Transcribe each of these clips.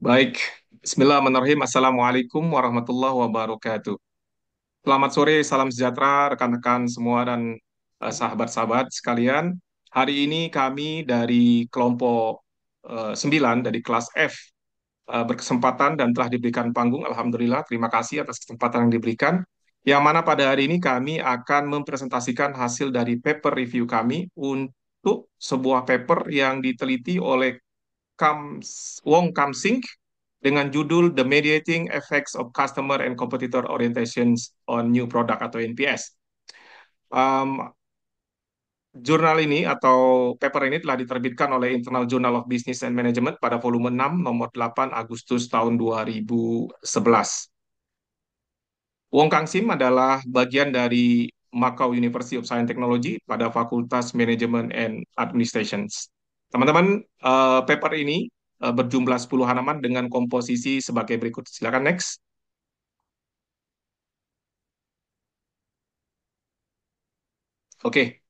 Baik, Bismillahirrahmanirrahim. Assalamualaikum warahmatullahi wabarakatuh. Selamat sore, salam sejahtera rekan-rekan semua dan sahabat-sahabat sekalian. Hari ini kami dari kelompok 9 dari kelas F berkesempatan dan telah diberikan panggung. Alhamdulillah, terima kasih atas kesempatan yang diberikan. Yang mana pada hari ini kami akan mempresentasikan hasil dari paper review kami untuk sebuah paper yang diteliti oleh Wong Kam Sing dengan judul The Mediating Effects of Customer and Competitor Orientations on New Product atau NPS. Um, Jurnal ini atau paper ini telah diterbitkan oleh Internal Journal of Business and Management pada volume 6 nomor 8 Agustus tahun 2011. Wong Kang Sim adalah bagian dari Macau University of Science and Technology pada Fakultas Management and Administration. Teman-teman, paper ini berjumlah 10 halaman dengan komposisi sebagai berikut. Silakan next. Oke,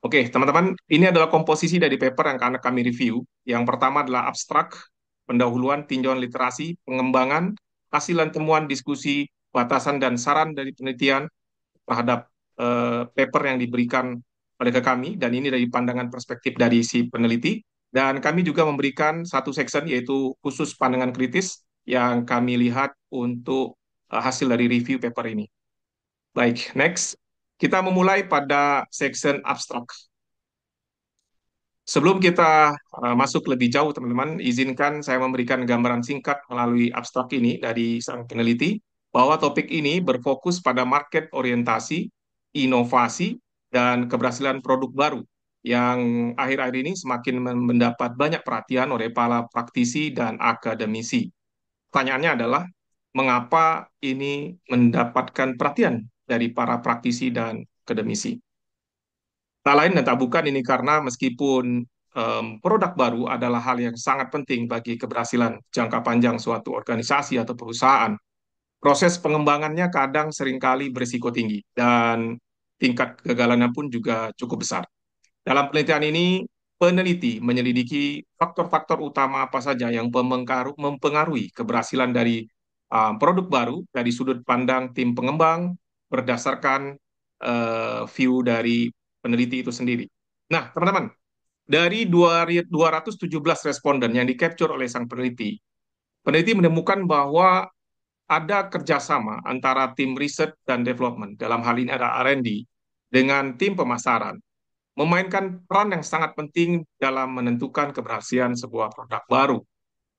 Oke, teman-teman, ini adalah komposisi dari paper yang akan kami review. Yang pertama adalah abstrak, pendahuluan, tinjauan literasi, pengembangan, hasil dan temuan diskusi, batasan dan saran dari penelitian terhadap paper yang diberikan oleh ke kami, dan ini dari pandangan perspektif dari si peneliti. Dan kami juga memberikan satu section, yaitu khusus pandangan kritis, yang kami lihat untuk hasil dari review paper ini. Baik, next. Kita memulai pada section abstrak. Sebelum kita masuk lebih jauh, teman-teman, izinkan saya memberikan gambaran singkat melalui abstrak ini dari sang peneliti, bahwa topik ini berfokus pada market orientasi, inovasi, dan keberhasilan produk baru yang akhir-akhir ini semakin mendapat banyak perhatian oleh para praktisi dan akademisi. Pertanyaannya adalah, mengapa ini mendapatkan perhatian dari para praktisi dan akademisi? Tak lain dan tak bukan ini karena meskipun produk baru adalah hal yang sangat penting bagi keberhasilan jangka panjang suatu organisasi atau perusahaan, proses pengembangannya kadang seringkali berisiko tinggi dan tingkat kegagalannya pun juga cukup besar. Dalam penelitian ini, peneliti menyelidiki faktor-faktor utama apa saja yang mempengaruhi keberhasilan dari produk baru dari sudut pandang tim pengembang berdasarkan view dari peneliti itu sendiri. Nah, teman-teman, dari 217 responden yang di-capture oleh sang peneliti, peneliti menemukan bahwa ada kerjasama antara tim riset dan development, dalam hal ini ada R&D, dengan tim pemasaran, memainkan peran yang sangat penting dalam menentukan keberhasilan sebuah produk baru.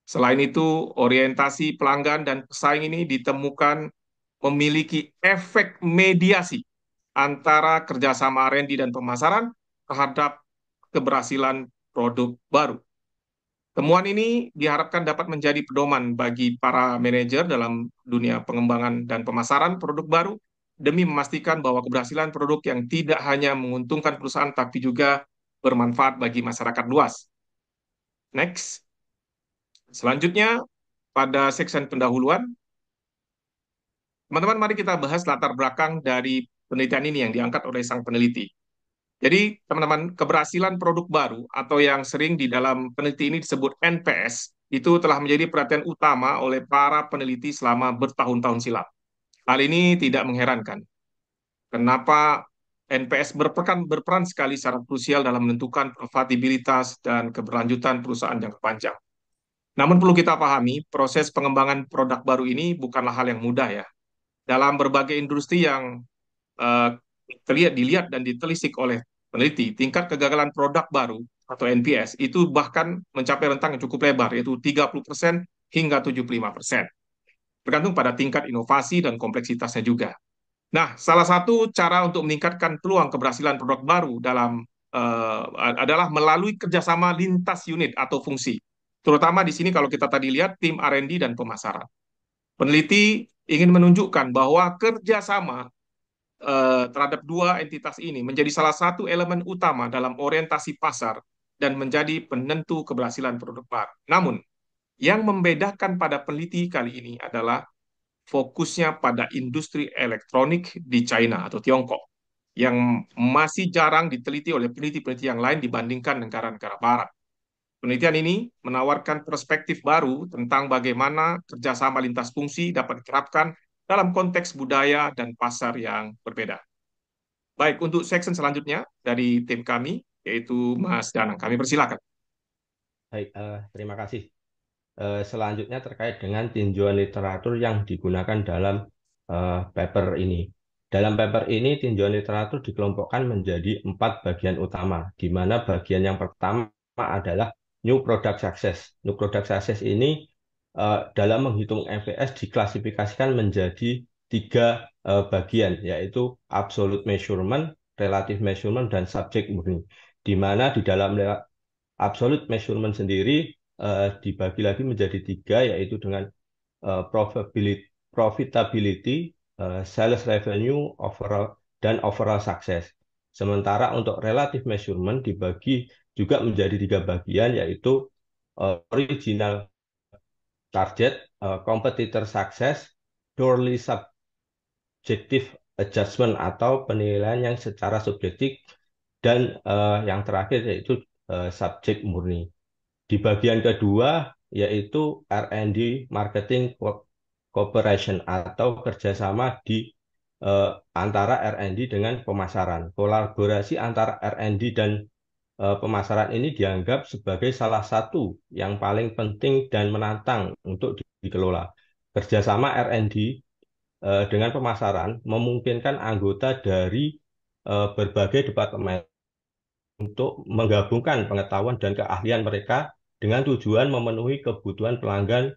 Selain itu, orientasi pelanggan dan pesaing ini ditemukan memiliki efek mediasi antara kerjasama R&D dan pemasaran terhadap keberhasilan produk baru. Temuan ini diharapkan dapat menjadi pedoman bagi para manajer dalam dunia pengembangan dan pemasaran produk baru demi memastikan bahwa keberhasilan produk yang tidak hanya menguntungkan perusahaan tapi juga bermanfaat bagi masyarakat luas. Next. Selanjutnya, pada section pendahuluan, teman-teman mari kita bahas latar belakang dari penelitian ini yang diangkat oleh sang peneliti. Jadi, teman-teman, keberhasilan produk baru atau yang sering di dalam peneliti ini disebut NPS, itu telah menjadi perhatian utama oleh para peneliti selama bertahun-tahun silam. Hal ini tidak mengherankan. Kenapa NPS berperan sekali secara krusial dalam menentukan profitabilitas dan keberlanjutan perusahaan jangka panjang. Namun perlu kita pahami, proses pengembangan produk baru ini bukanlah hal yang mudah ya. Dalam berbagai industri yang eh, dilihat dan ditelisik oleh peneliti, tingkat kegagalan produk baru atau NPS itu bahkan mencapai rentang yang cukup lebar, yaitu 30% hingga 75%. Bergantung pada tingkat inovasi dan kompleksitasnya juga. Nah, salah satu cara untuk meningkatkan peluang keberhasilan produk baru adalah melalui kerjasama lintas unit atau fungsi. Terutama di sini kalau kita tadi lihat tim R&D dan pemasaran. Peneliti ingin menunjukkan bahwa kerjasama terhadap dua entitas ini menjadi salah satu elemen utama dalam orientasi pasar dan menjadi penentu keberhasilan produk baru. Namun, yang membedakan pada peneliti kali ini adalah fokusnya pada industri elektronik di China atau Tiongkok, yang masih jarang diteliti oleh peneliti-peneliti yang lain dibandingkan negara-negara barat. Penelitian ini menawarkan perspektif baru tentang bagaimana kerjasama lintas fungsi dapat diterapkan dalam konteks budaya dan pasar yang berbeda. Baik, untuk section selanjutnya dari tim kami, yaitu Mas Danang. Kami persilakan. Baik, terima kasih. Selanjutnya terkait dengan tinjauan literatur yang digunakan dalam paper ini. Dalam paper ini, tinjauan literatur dikelompokkan menjadi 4 bagian utama, di mana bagian yang pertama adalah New Product Success. New Product Success ini dalam menghitung NPS diklasifikasikan menjadi 3 bagian, yaitu Absolute Measurement, Relative Measurement, dan Subject Murni. Di mana di dalam Absolute Measurement sendiri dibagi lagi menjadi 3, yaitu dengan profitability, sales revenue, overall, dan overall success. Sementara untuk relative measurement dibagi juga menjadi 3 bagian, yaitu original target, competitor success, purely subjective adjustment atau penilaian yang secara subjektif, dan yang terakhir yaitu subjek murni. Di bagian kedua yaitu R&D Marketing Cooperation atau kerjasama di antara R&D dengan pemasaran. Kolaborasi antara R&D dan pemasaran ini dianggap sebagai salah satu yang paling penting dan menantang untuk dikelola. Kerjasama R&D dengan pemasaran memungkinkan anggota dari berbagai departemen untuk menggabungkan pengetahuan dan keahlian mereka dengan tujuan memenuhi kebutuhan pelanggan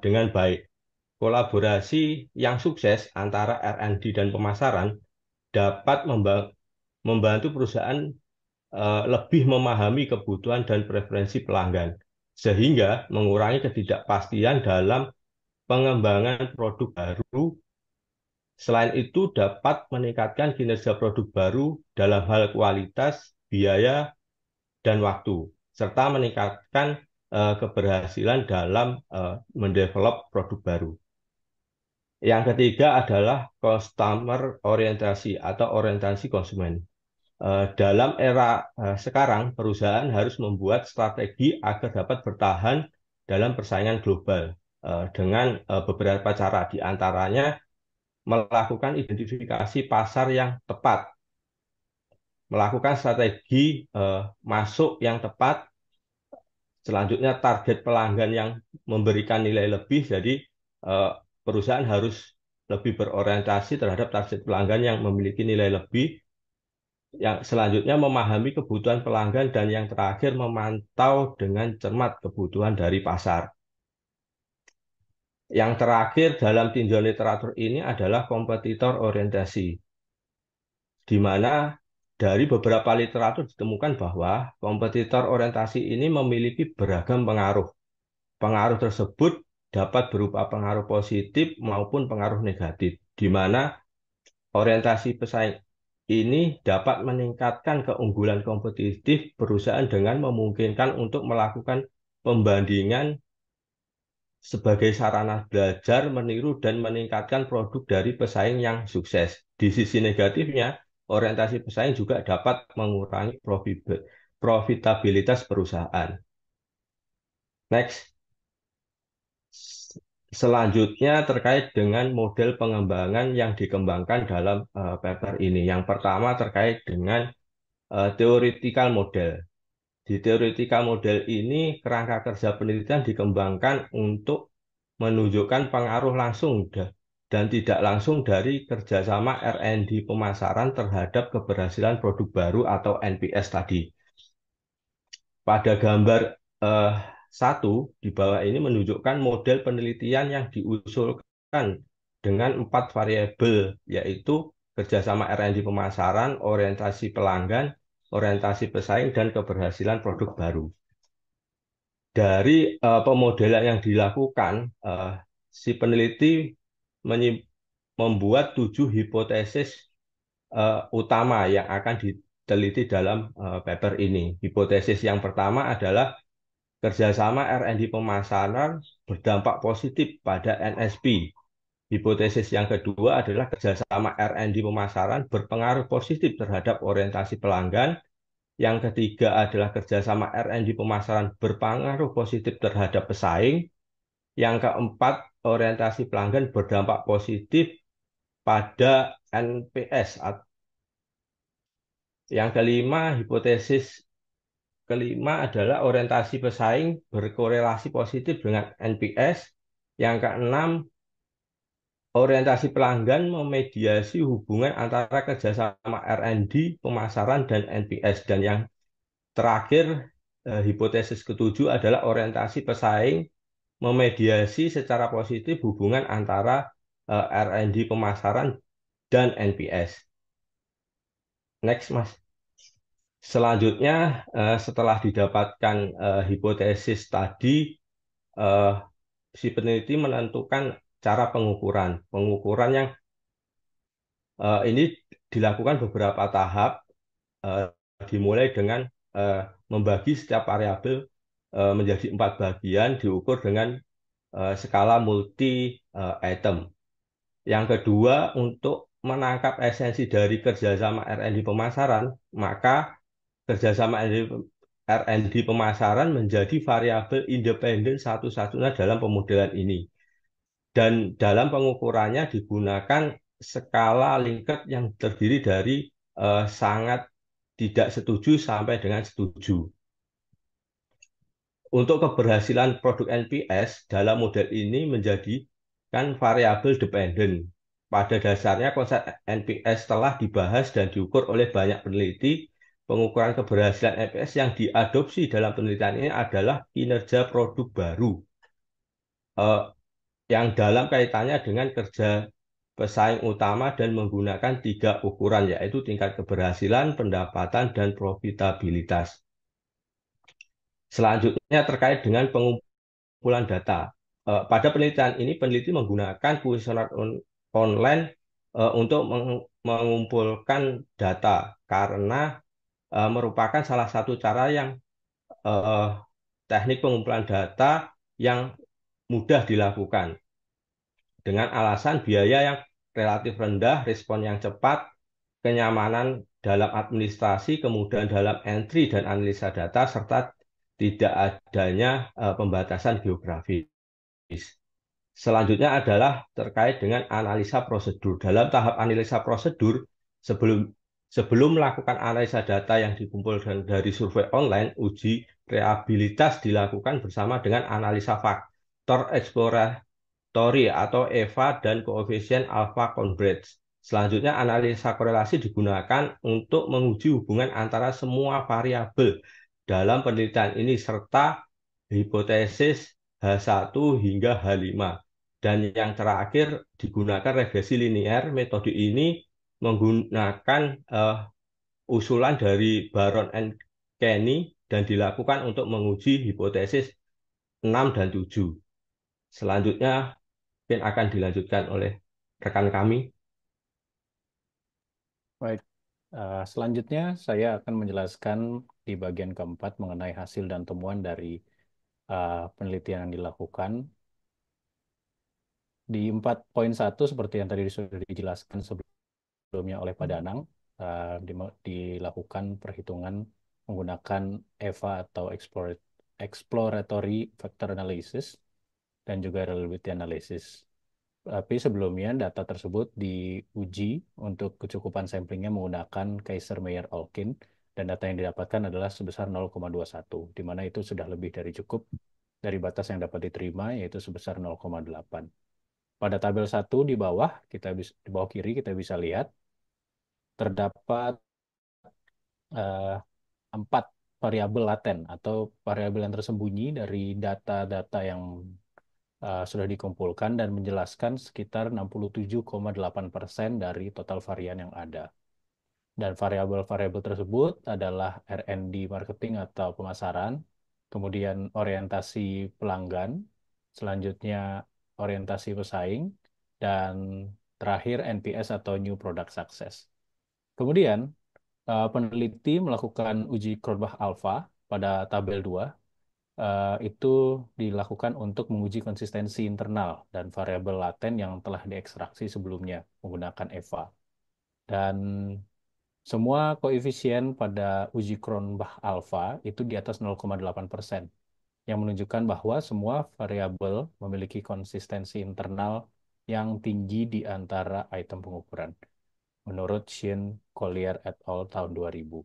dengan baik. Kolaborasi yang sukses antara R&D dan pemasaran dapat membantu perusahaan lebih memahami kebutuhan dan preferensi pelanggan, sehingga mengurangi ketidakpastian dalam pengembangan produk baru. Selain itu, dapat meningkatkan kinerja produk baru dalam hal kualitas, biaya, dan waktu, serta meningkatkan keberhasilan dalam mendevelop produk baru. Yang ketiga adalah customer orientasi atau orientasi konsumen. Dalam era sekarang, perusahaan harus membuat strategi agar dapat bertahan dalam persaingan global dengan beberapa cara, di antaranya melakukan identifikasi pasar yang tepat, melakukan strategi masuk yang tepat. Selanjutnya target pelanggan yang memberikan nilai lebih, jadi eh, perusahaan harus lebih berorientasi terhadap target pelanggan yang memiliki nilai lebih. Yang selanjutnya memahami kebutuhan pelanggan, dan yang terakhir memantau dengan cermat kebutuhan dari pasar. Yang terakhir dalam tinjauan literatur ini adalah kompetitor orientasi, di mana dari beberapa literatur ditemukan bahwa kompetitor orientasi ini memiliki beragam pengaruh. Pengaruh tersebut dapat berupa pengaruh positif maupun pengaruh negatif, di mana orientasi pesaing ini dapat meningkatkan keunggulan kompetitif perusahaan dengan memungkinkan untuk melakukan pembandingan sebagai sarana belajar, meniru, dan meningkatkan produk dari pesaing yang sukses. Di sisi negatifnya, orientasi pesaing juga dapat mengurangi profitabilitas perusahaan. Next. Selanjutnya terkait dengan model pengembangan yang dikembangkan dalam paper ini. Yang pertama terkait dengan theoretical model. Di theoretical model ini kerangka kerja penelitian dikembangkan untuk menunjukkan pengaruh langsung dan tidak langsung dari kerjasama R&D pemasaran terhadap keberhasilan produk baru atau NPS tadi. Pada gambar eh, 1 di bawah ini menunjukkan model penelitian yang diusulkan dengan 4 variabel, yaitu kerjasama R&D pemasaran, orientasi pelanggan, orientasi pesaing, dan keberhasilan produk baru. Dari pemodelan yang dilakukan, si peneliti membuat 7 hipotesis utama yang akan diteliti dalam paper ini. Hipotesis yang pertama adalah kerjasama R&D pemasaran berdampak positif pada NSP. Hipotesis yang kedua adalah kerjasama R&D pemasaran berpengaruh positif terhadap orientasi pelanggan. Yang ketiga adalah kerjasama R&D pemasaran berpengaruh positif terhadap pesaing. Yang keempat, orientasi pelanggan berdampak positif pada NPS. Yang kelima, hipotesis kelima adalah orientasi pesaing berkorelasi positif dengan NPS. Yang keenam, orientasi pelanggan memediasi hubungan antara kerjasama R&D, pemasaran, dan NPS. Dan yang terakhir, hipotesis ketujuh adalah orientasi pesaing memediasi secara positif hubungan antara R&D, pemasaran, dan NPS. Next, Mas. Selanjutnya, setelah didapatkan hipotesis tadi, eh, si peneliti menentukan cara pengukuran. Pengukuran yang ini dilakukan beberapa tahap, eh, dimulai dengan eh, membagi setiap variabel menjadi 4 bagian, diukur dengan skala multi item. Yang kedua, untuk menangkap esensi dari kerjasama R&D pemasaran, maka kerjasama R&D pemasaran menjadi variabel independen satu-satunya dalam pemodelan ini. Dan dalam pengukurannya digunakan skala Likert yang terdiri dari sangat tidak setuju sampai dengan setuju. Untuk keberhasilan produk NPS dalam model ini menjadikan variabel dependen. Pada dasarnya konsep NPS telah dibahas dan diukur oleh banyak peneliti. Pengukuran keberhasilan NPS yang diadopsi dalam penelitian ini adalah kinerja produk baru. Eh, yang dalam kaitannya dengan kerja pesaing utama dan menggunakan 3 ukuran, yaitu tingkat keberhasilan, pendapatan, dan profitabilitas. Selanjutnya terkait dengan pengumpulan data. Pada penelitian ini, peneliti menggunakan kuesioner online untuk mengumpulkan data karena merupakan salah satu cara yang eh, teknik pengumpulan data yang mudah dilakukan dengan alasan biaya yang relatif rendah, respon yang cepat, kenyamanan dalam administrasi, kemudahan dalam entry dan analisa data, serta tidak adanya pembatasan geografis. Selanjutnya adalah terkait dengan analisa prosedur. Dalam tahap analisa prosedur, sebelum sebelum melakukan analisa data yang dikumpulkan dari survei online, uji reliabilitas dilakukan bersama dengan analisa faktor exploratory atau EVA dan koefisien alpha converge. Selanjutnya, analisa korelasi digunakan untuk menguji hubungan antara semua variabel dalam penelitian ini serta hipotesis H1 hingga H5. Dan yang terakhir digunakan regresi linier. Metode ini menggunakan usulan dari Baron and Kenny dan dilakukan untuk menguji hipotesis 6 dan 7. Selanjutnya mungkin akan dilanjutkan oleh rekan kami. Baik, selanjutnya saya akan menjelaskan di bagian keempat mengenai hasil dan temuan dari penelitian yang dilakukan. Di 4.1 seperti yang tadi sudah dijelaskan sebelumnya oleh Pak Danang, dilakukan perhitungan menggunakan EVA atau Exploratory Factor Analysis dan juga Reliability Analysis. Tapi sebelumnya data tersebut diuji untuk kecukupan samplingnya menggunakan Kaiser-Meyer-Olkin dan data yang didapatkan adalah sebesar 0,21, di mana itu sudah lebih dari cukup dari batas yang dapat diterima yaitu sebesar 0,8. Pada tabel 1 di bawah di bawah kiri kita bisa lihat terdapat eh, 4 variabel laten atau variabel yang tersembunyi dari data-data yang sudah dikumpulkan dan menjelaskan sekitar 67,8% dari total varian yang ada. Dan variabel-variabel tersebut adalah R&D marketing atau pemasaran, kemudian orientasi pelanggan, selanjutnya orientasi pesaing, dan terakhir NPS atau New Product Success. Kemudian, peneliti melakukan uji Kurbach alpha pada tabel 2 itu dilakukan untuk menguji konsistensi internal dan variabel laten yang telah diekstraksi sebelumnya menggunakan EVA. Dan Semua koefisien pada uji Cronbach alfa itu di atas 0,8%, yang menunjukkan bahwa semua variabel memiliki konsistensi internal yang tinggi di antara item pengukuran, menurut Shin, Collier et al. Tahun 2000.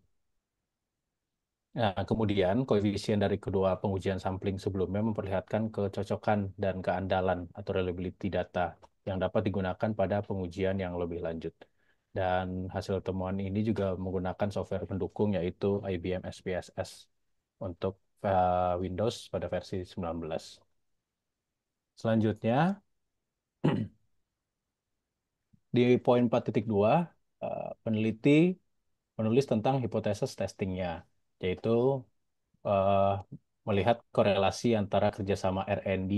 Nah, kemudian koefisien dari kedua pengujian sampling sebelumnya memperlihatkan kecocokan dan keandalan atau reliability data yang dapat digunakan pada pengujian yang lebih lanjut. Dan hasil temuan ini juga menggunakan software pendukung yaitu IBM SPSS untuk Windows pada versi 19. Selanjutnya, di poin 4.2, peneliti menulis tentang hipotesis testingnya, yaitu eh, melihat korelasi antara kerjasama R&D,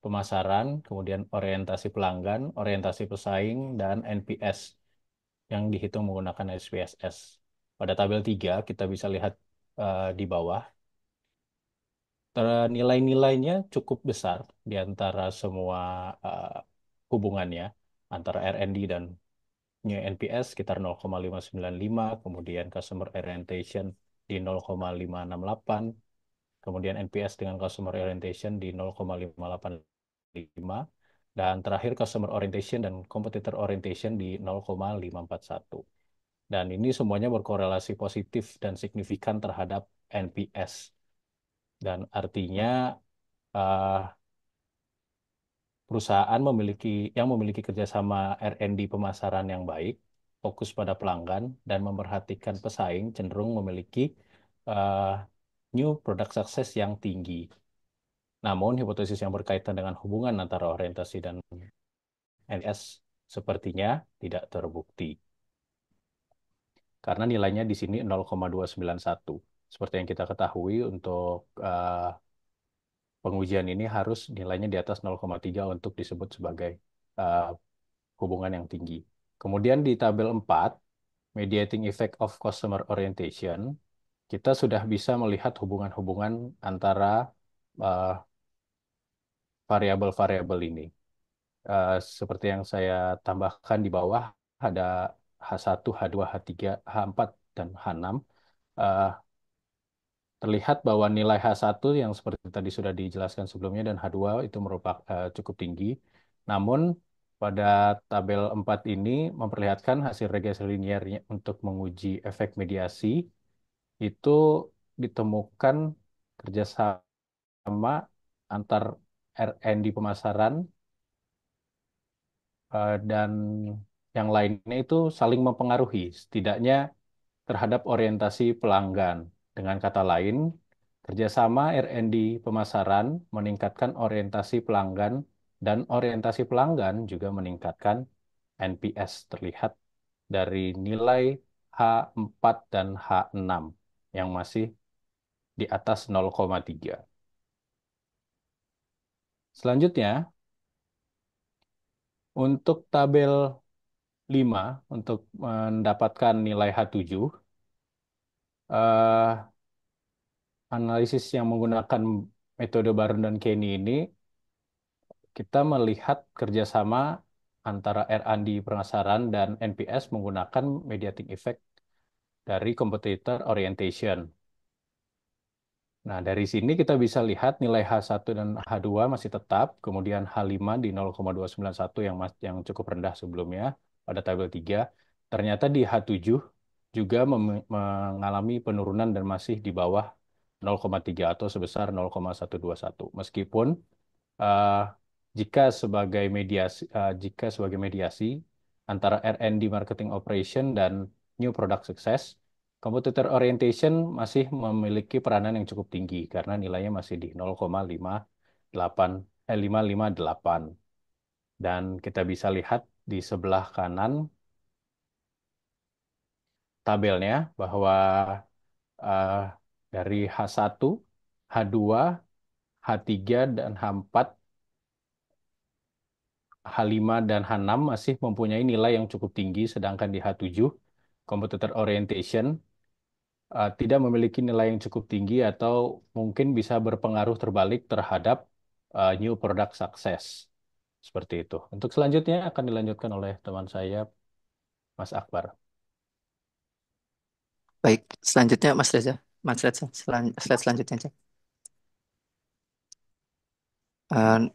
pemasaran, kemudian orientasi pelanggan, orientasi pesaing, dan NPS yang dihitung menggunakan SPSS. Pada tabel 3, kita bisa lihat di bawah, nilai-nilainya cukup besar di antara semua eh, hubungannya antara R&D dan new NPS sekitar 0,595, kemudian customer orientation di 0,568, kemudian NPS dengan customer orientation di 0,585, dan terakhir customer orientation dan competitor orientation di 0,541. Dan ini semuanya berkorelasi positif dan signifikan terhadap NPS. Dan artinya eh, perusahaan yang memiliki kerjasama R&D pemasaran yang baik, fokus pada pelanggan, dan memperhatikan pesaing cenderung memiliki eh, new product success yang tinggi. Namun, hipotesis yang berkaitan dengan hubungan antara orientasi dan NS sepertinya tidak terbukti. Karena nilainya di sini 0,291. Seperti yang kita ketahui, untuk pengujian ini harus nilainya di atas 0,3 untuk disebut sebagai uh, hubungan yang tinggi. Kemudian di tabel 4, Mediating Effect of Customer Orientation, kita sudah bisa melihat hubungan-hubungan antara uh, variabel-variabel ini. Seperti yang saya tambahkan di bawah, ada H1, H2, H3, H4, dan H6. Uh, Terlihat bahwa nilai H1 yang seperti tadi sudah dijelaskan sebelumnya dan H2 itu merupakan cukup tinggi. Namun pada tabel 4 ini memperlihatkan hasil regresi linearnya untuk menguji efek mediasi itu ditemukan kerjasama antar R&D pemasaran dan yang lainnya itu saling mempengaruhi, setidaknya terhadap orientasi pelanggan. Dengan kata lain, kerjasama R&D pemasaran meningkatkan orientasi pelanggan dan orientasi pelanggan juga meningkatkan NPS, terlihat dari nilai H4 dan H6 yang masih di atas 0,3. Selanjutnya, untuk tabel 5, untuk mendapatkan nilai H7, eh, analisis yang menggunakan metode Barron dan Kenny ini, kita melihat kerjasama antara R&D pemasaran dan NPS menggunakan mediating effect dari competitor orientation. Nah, dari sini kita bisa lihat nilai H1 dan H2 masih tetap, kemudian H5 di 0,291 yang cukup rendah sebelumnya pada tabel 3. Ternyata di H7 juga mengalami penurunan dan masih di bawah 0,3 atau sebesar 0,121. Meskipun eh, jika sebagai mediasi antara R&D marketing operation dan new product success, competitor orientation masih memiliki peranan yang cukup tinggi karena nilainya masih di 0,558. Dan kita bisa lihat di sebelah kanan tabelnya bahwa eh, dari H1, H2, H3, dan H4, H5 dan H6 masih mempunyai nilai yang cukup tinggi, sedangkan di H7, competitor orientation tidak memiliki nilai yang cukup tinggi atau mungkin bisa berpengaruh terbalik terhadap new product success. Seperti itu. Untuk selanjutnya akan dilanjutkan oleh teman saya, Mas Akbar. Baik, selanjutnya Mas Reza. Mas Reza, slide selanjutnya aja.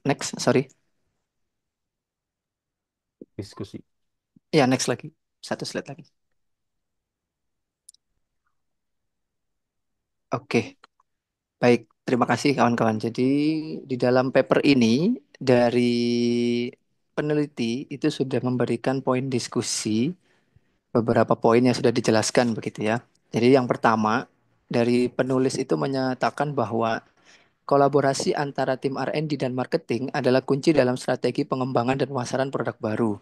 Next, sorry. Diskusi. Ya, next lagi. Satu slide lagi. Oke, baik. Terima kasih kawan-kawan. Jadi di dalam paper ini dari peneliti itu sudah memberikan poin diskusi, beberapa poin yang sudah dijelaskan begitu ya. Jadi yang pertama, dari penulis itu menyatakan bahwa kolaborasi antara tim R&D dan marketing adalah kunci dalam strategi pengembangan dan pemasaran produk baru,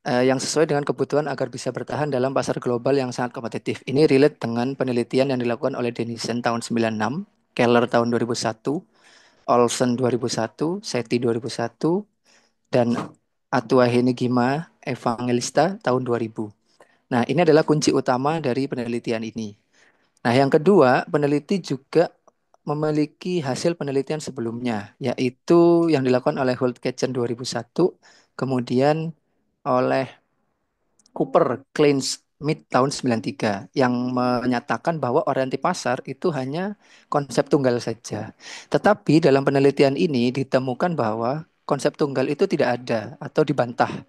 yang sesuai dengan kebutuhan agar bisa bertahan dalam pasar global yang sangat kompetitif. Ini relate dengan penelitian yang dilakukan oleh Denison tahun 96, Keller tahun 2001, Olson 2001, Seti 2001, dan Atua Henigima Evangelista tahun 2000. Nah, ini adalah kunci utama dari penelitian ini. Nah, yang kedua, peneliti juga memiliki hasil penelitian sebelumnya, yaitu yang dilakukan oleh Holt-Ketchen 2001, kemudian oleh Cooper Klein Smith tahun 93 yang menyatakan bahwa orientasi pasar itu hanya konsep tunggal saja. Tetapi dalam penelitian ini ditemukan bahwa konsep tunggal itu tidak ada atau dibantah,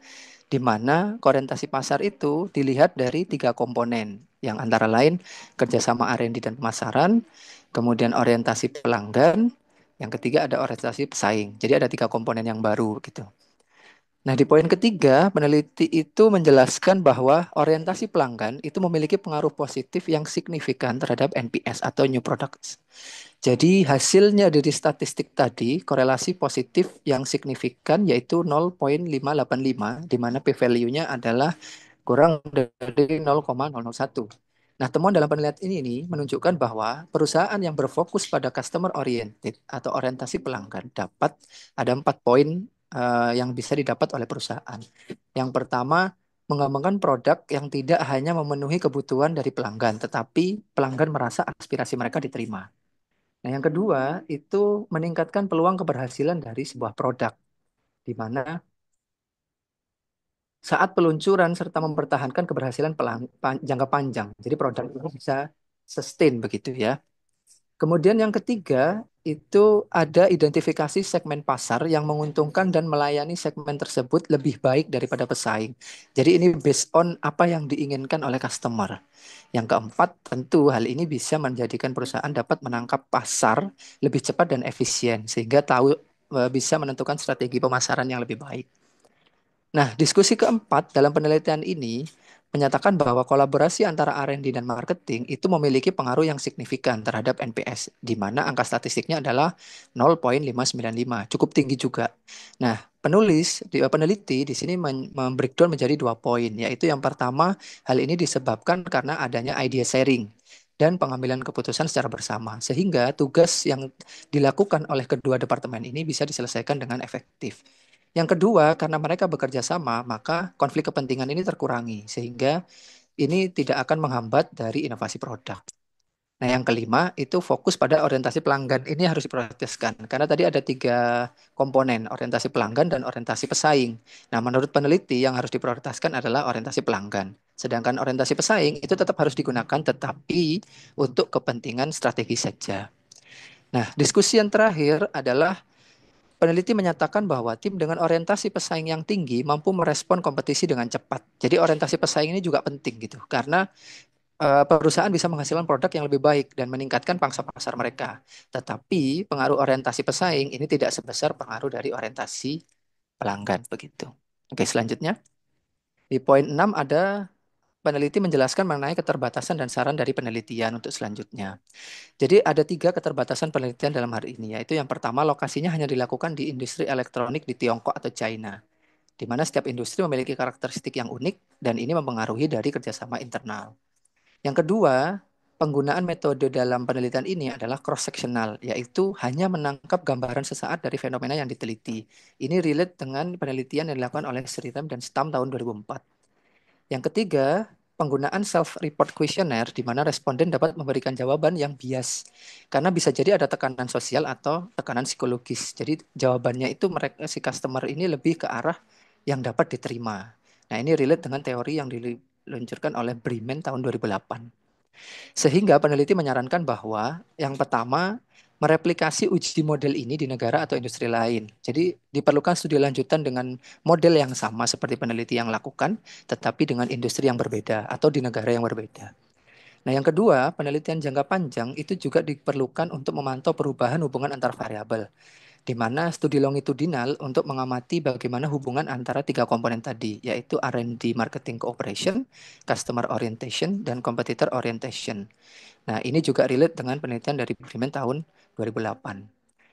di mana orientasi pasar itu dilihat dari tiga komponen, yang antara lain kerjasama R&D dan pemasaran, kemudian orientasi pelanggan, yang ketiga ada orientasi pesaing. Jadi ada tiga komponen yang baru gitu. Nah, di poin ketiga, peneliti itu menjelaskan bahwa orientasi pelanggan itu memiliki pengaruh positif yang signifikan terhadap NPS atau New Products. Jadi hasilnya dari statistik tadi, korelasi positif yang signifikan yaitu 0,585, di mana p-value-nya adalah kurang dari 0,001. Nah, temuan dalam penelitian ini menunjukkan bahwa perusahaan yang berfokus pada customer oriented atau orientasi pelanggan dapat ada 4 poin yang bisa didapat oleh perusahaan. Yang pertama, mengembangkan produk yang tidak hanya memenuhi kebutuhan dari pelanggan, tetapi pelanggan merasa aspirasi mereka diterima. Nah, yang kedua itu meningkatkan peluang keberhasilan dari sebuah produk, di mana saat peluncuran serta mempertahankan keberhasilan jangka panjang. Jadi produk itu bisa sustain begitu ya. Kemudian yang ketiga itu ada identifikasi segmen pasar yang menguntungkan dan melayani segmen tersebut lebih baik daripada pesaing. Jadi ini based on apa yang diinginkan oleh customer. Yang keempat, tentu hal ini bisa menjadikan perusahaan dapat menangkap pasar lebih cepat dan efisien sehingga tahu bisa menentukan strategi pemasaran yang lebih baik. Nah, diskusi keempat dalam penelitian ini menyatakan bahwa kolaborasi antara R&D dan marketing itu memiliki pengaruh yang signifikan terhadap NPS, di mana angka statistiknya adalah 0,595, cukup tinggi juga. Nah, peneliti di sini membreakdown menjadi 2 poin, yaitu yang pertama, hal ini disebabkan karena adanya idea sharing dan pengambilan keputusan secara bersama, sehingga tugas yang dilakukan oleh kedua departemen ini bisa diselesaikan dengan efektif. Yang kedua, karena mereka bekerja sama, maka konflik kepentingan ini terkurangi, sehingga ini tidak akan menghambat dari inovasi produk. Nah, yang kelima itu fokus pada orientasi pelanggan. Ini harus diprioritaskan karena tadi ada tiga komponen, orientasi pelanggan dan orientasi pesaing. Nah, menurut peneliti yang harus diprioritaskan adalah orientasi pelanggan. Sedangkan orientasi pesaing itu tetap harus digunakan, tetapi untuk kepentingan strategi saja. Nah, diskusi yang terakhir adalah peneliti menyatakan bahwa tim dengan orientasi pesaing yang tinggi mampu merespon kompetisi dengan cepat. Jadi orientasi pesaing ini juga penting gitu, karena perusahaan bisa menghasilkan produk yang lebih baik dan meningkatkan pangsa pasar mereka. Tetapi pengaruh orientasi pesaing ini tidak sebesar pengaruh dari orientasi pelanggan begitu. Oke, selanjutnya di poin 6 ada peneliti menjelaskan mengenai keterbatasan dan saran dari penelitian untuk selanjutnya. Jadi ada tiga keterbatasan penelitian dalam hari ini, yaitu yang pertama lokasinya hanya dilakukan di industri elektronik di Tiongkok atau China, di mana setiap industri memiliki karakteristik yang unik dan ini mempengaruhi dari kerjasama internal. Yang kedua, penggunaan metode dalam penelitian ini adalah cross-sectional, yaitu hanya menangkap gambaran sesaat dari fenomena yang diteliti. Ini relate dengan penelitian yang dilakukan oleh Srirem dan Stam tahun 2004. Yang ketiga, penggunaan self-report questionnaire di mana responden dapat memberikan jawaban yang bias. Karena bisa jadi ada tekanan sosial atau tekanan psikologis. Jadi jawabannya itu mereka si customer ini lebih ke arah yang dapat diterima. Nah, ini relate dengan teori yang diluncurkan oleh Bremen tahun 2008. Sehingga peneliti menyarankan bahwa yang pertama, mereplikasi uji model ini di negara atau industri lain. Jadi diperlukan studi lanjutan dengan model yang sama seperti peneliti yang lakukan, tetapi dengan industri yang berbeda atau di negara yang berbeda. Nah, yang kedua, penelitian jangka panjang itu juga diperlukan untuk memantau perubahan hubungan antar variabel, di mana studi longitudinal untuk mengamati bagaimana hubungan antara tiga komponen tadi, yaitu R&D Marketing Cooperation, Customer Orientation, dan Competitor Orientation. Nah, ini juga relate dengan penelitian dari Bremen tahun 2008.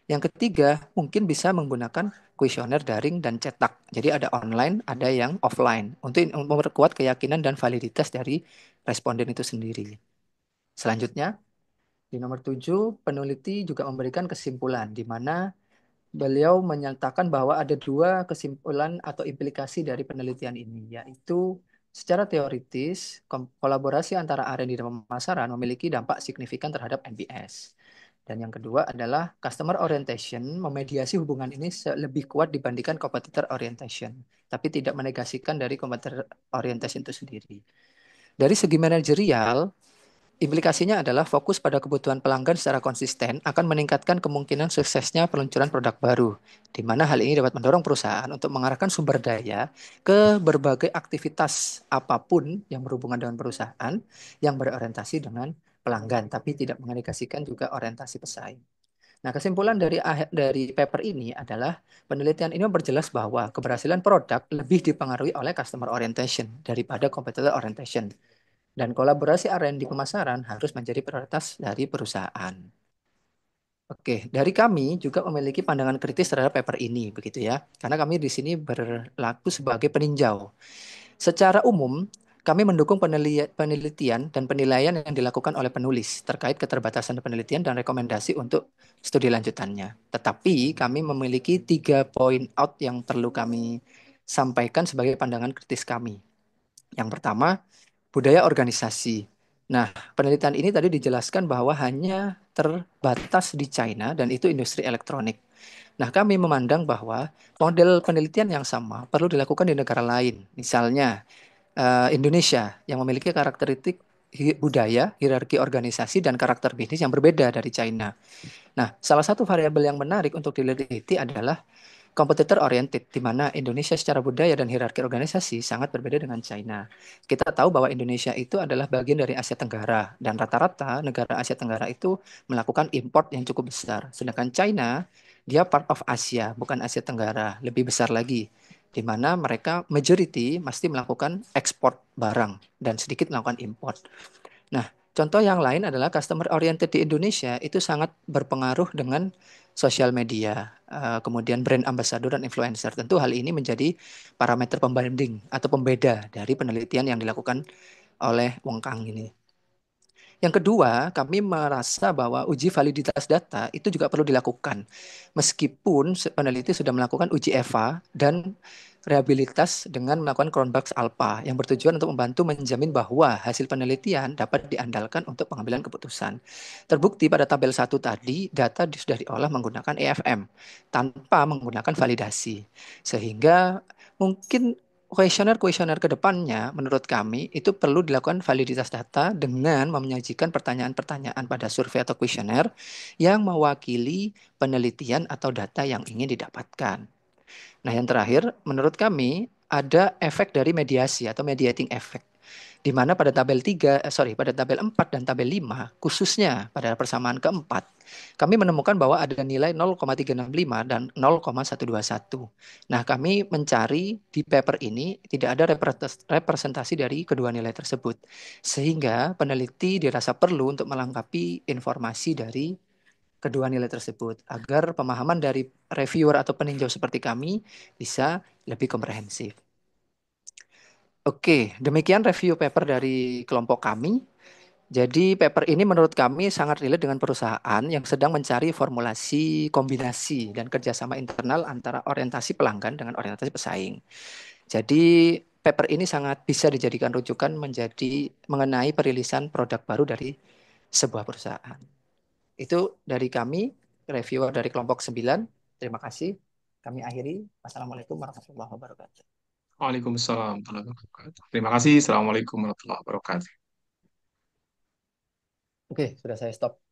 Yang ketiga, mungkin bisa menggunakan kuesioner daring dan cetak. Jadi ada online, ada yang offline untuk memperkuat keyakinan dan validitas dari responden itu sendiri. Selanjutnya, di nomor 7, peneliti juga memberikan kesimpulan di mana beliau menyatakan bahwa ada dua kesimpulan atau implikasi dari penelitian ini, yaitu secara teoritis, kolaborasi antara R&D dan pemasaran memiliki dampak signifikan terhadap NPS. Dan yang kedua adalah customer orientation memediasi hubungan ini lebih kuat dibandingkan competitor orientation, tapi tidak menegasikan dari competitor orientation itu sendiri. Dari segi manajerial, implikasinya adalah fokus pada kebutuhan pelanggan secara konsisten akan meningkatkan kemungkinan suksesnya peluncuran produk baru, di mana hal ini dapat mendorong perusahaan untuk mengarahkan sumber daya ke berbagai aktivitas apapun yang berhubungan dengan perusahaan yang berorientasi dengan pelanggan, tapi tidak menegasikan juga orientasi pesaing. Nah, kesimpulan dari paper ini adalah penelitian ini memperjelas bahwa keberhasilan produk lebih dipengaruhi oleh customer orientation daripada competitor orientation. Dan kolaborasi R&D pemasaran harus menjadi prioritas dari perusahaan. Oke, dari kami juga memiliki pandangan kritis terhadap paper ini, begitu ya. Karena kami di sini berlaku sebagai peninjau. Secara umum, kami mendukung penelitian dan penilaian yang dilakukan oleh penulis terkait keterbatasan penelitian dan rekomendasi untuk studi lanjutannya. Tetapi kami memiliki 3 point out yang perlu kami sampaikan sebagai pandangan kritis kami. Yang pertama, budaya organisasi. Nah, penelitian ini tadi dijelaskan bahwa hanya terbatas di China dan itu industri elektronik. Nah, kami memandang bahwa model penelitian yang sama perlu dilakukan di negara lain. Misalnya, Indonesia yang memiliki karakteristik budaya, hierarki organisasi, dan karakter bisnis yang berbeda dari China. Nah, salah satu variabel yang menarik untuk diteliti adalah kompetitor oriented, di mana Indonesia secara budaya dan hierarki organisasi sangat berbeda dengan China. Kita tahu bahwa Indonesia itu adalah bagian dari Asia Tenggara, dan rata-rata negara Asia Tenggara itu melakukan import yang cukup besar. Sedangkan China, dia part of Asia, bukan Asia Tenggara, lebih besar lagi, di mana mereka majority mesti melakukan ekspor barang dan sedikit melakukan import. Nah, contoh yang lain adalah customer oriented di Indonesia itu sangat berpengaruh dengan sosial media, kemudian brand ambassador dan influencer. Tentu hal ini menjadi parameter pembanding atau pembeda dari penelitian yang dilakukan oleh Wong Kang ini. Yang kedua, kami merasa bahwa uji validitas data itu juga perlu dilakukan. Meskipun peneliti sudah melakukan uji EVA dan rehabilitas dengan melakukan Cronbach's Alpha yang bertujuan untuk membantu menjamin bahwa hasil penelitian dapat diandalkan untuk pengambilan keputusan. Terbukti pada tabel 1 tadi, data sudah diolah menggunakan EFM tanpa menggunakan validasi. Sehingga mungkin kuesioner-kuesioner ke depannya, menurut kami, itu perlu dilakukan validitas data dengan menyajikan pertanyaan-pertanyaan pada survei atau kuesioner yang mewakili penelitian atau data yang ingin didapatkan. Nah, yang terakhir, menurut kami ada efek dari mediasi atau mediating effect. Di mana pada tabel 4 dan tabel 5, khususnya pada persamaan keempat, kami menemukan bahwa ada nilai 0,365 dan 0,121. Nah, kami mencari di paper ini tidak ada representasi dari kedua nilai tersebut. Sehingga peneliti dirasa perlu untuk melengkapi informasi dari kedua nilai tersebut agar pemahaman dari reviewer atau peninjau seperti kami bisa lebih komprehensif. Oke, demikian review paper dari kelompok kami. Jadi paper ini menurut kami sangat relate dengan perusahaan yang sedang mencari formulasi kombinasi dan kerjasama internal antara orientasi pelanggan dengan orientasi pesaing. Jadi paper ini sangat bisa dijadikan rujukan mengenai perilisan produk baru dari sebuah perusahaan. Itu dari kami, reviewer dari kelompok 9. Terima kasih. Kami akhiri. Wassalamualaikum warahmatullahi wabarakatuh. Waalaikumsalam warahmatullahi wabarakatuh. Terima kasih. Assalamualaikum warahmatullahi wabarakatuh. Oke, sudah saya stop.